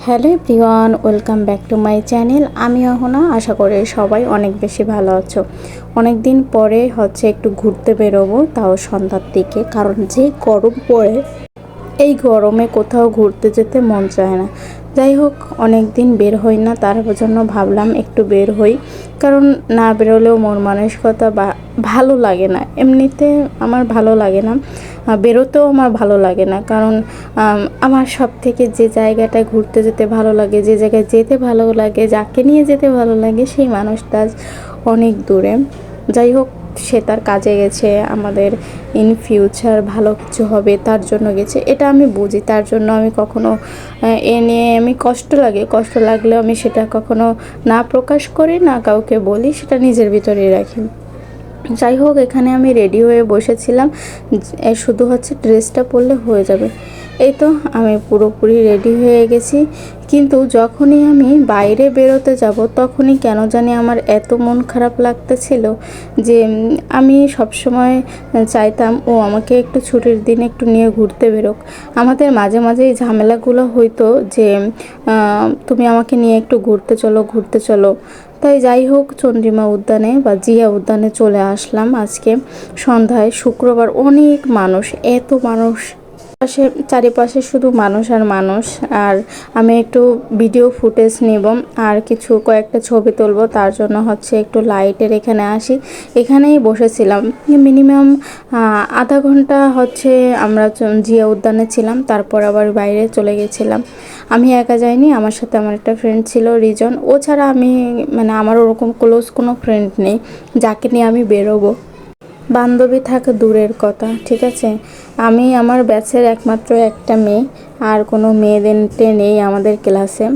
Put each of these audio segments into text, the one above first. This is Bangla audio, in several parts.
Hello everyone, welcome back to my channel. আমি অহনা। আশা করি সবাই অনেক বেশি ভালো আছো। অনেক দিন পরে একটু ঘুরতে বেরোবো, তাও সন্ধ্যার দিকে, কারণ যে গরম পড়ে এই গরমে কোথাও ঘুরতে যেতে মন চায় না। যাই হোক, অনেক দিন বের হই না, তার জন্য ভাবলাম একটু বের হই। কারণ না বেরোলেও মন মানসিকতা বা ভালো লাগে না, এমনিতে আমার ভালো লাগে না, বেরোতেও আমার ভালো লাগে না। কারণ আমার সব থেকে যে জায়গাটায় ঘুরতে যেতে ভালো লাগে, যে জায়গায় যেতে ভালো লাগে, যাকে নিয়ে যেতে ভালো লাগে, সেই মানুষটা অনেক দূরে। যাই হোক, সে তার কাজে গেছে, আমাদের ইন ফিউচার ভালো কিছু হবে তার জন্য গেছে, এটা আমি বুঝি। তার জন্য আমি কখনো এ নিয়ে আমি কষ্ট লাগলেও আমি সেটা কখনো না প্রকাশ করি, না কাউকে বলি, সেটা নিজের ভিতরেই রাখি। যাই হোক, এখানে আমি রেডি হয়ে বসেছিলাম, শুধু ড্রেসটা পরলে হয়ে যাবে। এই তো আমি পুরোপুরি রেডি হয়ে গেছি। কিন্তু যখনই আমি বাইরে বেরোতে যাব, তখনই কেন জানি আমার এত মন খারাপ লাগতেছিল যে আমি সবসময় চাইতাম ও আমাকে একটু ছুটির দিন একটু নিয়ে ঘুরতে বেরোক। আমাদের মাঝে মাঝে এই ঝামেলাগুলো হইতো যে তুমি আমাকে নিয়ে একটু ঘুরতে চলো। তাই যাই হোক, চন্দ্রিমা উদ্যানে বা জিয়া উদ্যানে চলে আসলাম আজকে সন্ধ্যায়। শুক্রবার, অনেক মানুষ, এত মানুষ, চারিপাশে শুধু মানুষ আর মানুষ। আর আমি একটু ভিডিও ফুটেজ নেব আর কয়েকটা ছবি তুলবো, তার জন্য একটু লাইটের এখানে আসি। এখানেই বসেছিলাম মিনিমাম আধা ঘন্টা। আমরা জিয়া উদ্যানে ছিলাম, তারপর আবার বাইরে চলে গেছিলাম। আমি একা যাইনি, আমার সাথে আমার একটা ফ্রেন্ড ছিল, রিজন। ও ছাড়া আমার ওরকম ক্লোজ কোনো ফ্রেন্ড নেই যাকে নিয়ে আমি বেরোবো। বান্ধবী থাকা দূরের কথা, ঠিক আছে। আমি আমার ব্যাচের একমাত্র একটা মেয়ে, আর কোনো মেয়েদেরতে নেই আমাদের ক্লাসে,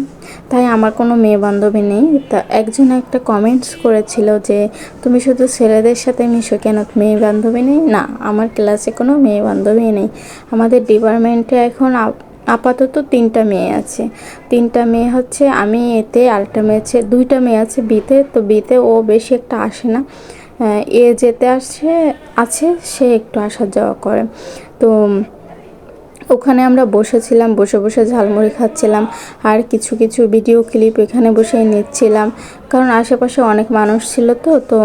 তাই আমার কোনো মেয়ে বান্ধবী নেই। তা একজন একটা কমেন্টস করেছিল যে তুমি শুধু ছেলেদের সাথে মিশো, কেন মেয়ে বান্ধবী নেই? না, আমার ক্লাসে কোনো মেয়ে বান্ধবী নেই। আমাদের ডিপার্টমেন্টে এখন আপাতত 3টা মেয়ে আছে। 3টা মেয়ে আমি এতে, আরেকটা মেয়ে আছে, 2টা মেয়ে আছে বিতে। তো বিতে ও বেশি একটা আসে না, এ যেতে আছে, সে একটু আসা যাওয়া করে। তো ওখানে আমরা বসেছিলাম, বসে বসে ঝালমুড়ি খাচ্ছিলাম আর কিছু কিছু ভিডিও ক্লিপ এখানে বসে নিচ্ছিলাম। কারণ আশেপাশে অনেক মানুষ ছিল, তো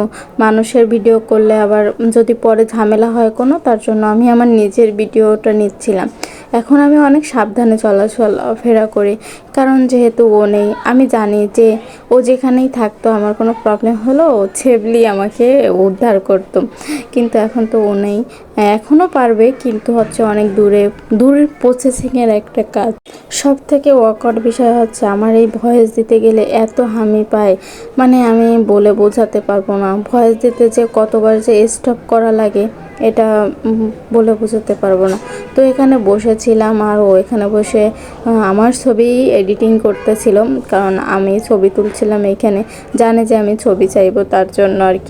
মানুষের ভিডিও করলে আবার যদি পরে ঝামেলা হয় কোনো, তার জন্য আমি আমার নিজের ভিডিওটা নিচ্ছিলাম। এখন আমি অনেক সাবধানে চলাফেরা করি, কারণ যেহেতু ও নেই। আমি জানি যে ও যেখানেই থাকতো আমার কোনো প্রবলেম হলো ও ছেবলি আমাকে উদ্ধার করতো, কিন্তু এখন তো ও নেই। এখনও পারবে, কিন্তু অনেক দূরের প্রসেসিংয়ের একটা কাজ। সব থেকে ওয়াকওয়ার্ড বিষয় আমার এই ভয়েস দিতে গেলে এত হামি পায়, আমি বলে বোঝাতে পারবো না। ভয়েস দিতে যে কতবার যে স্টপ করা লাগে, এটা বলে বোঝাতে পারবো না। তো এখানে বসেছিলাম আর ও এখানে বসে আমার ছবি এডিটিং করতেছিল, কারণ আমি ছবি তুলছিলাম। এখানে জানে যে আমি ছবি চাইবো, তার জন্য আর কি।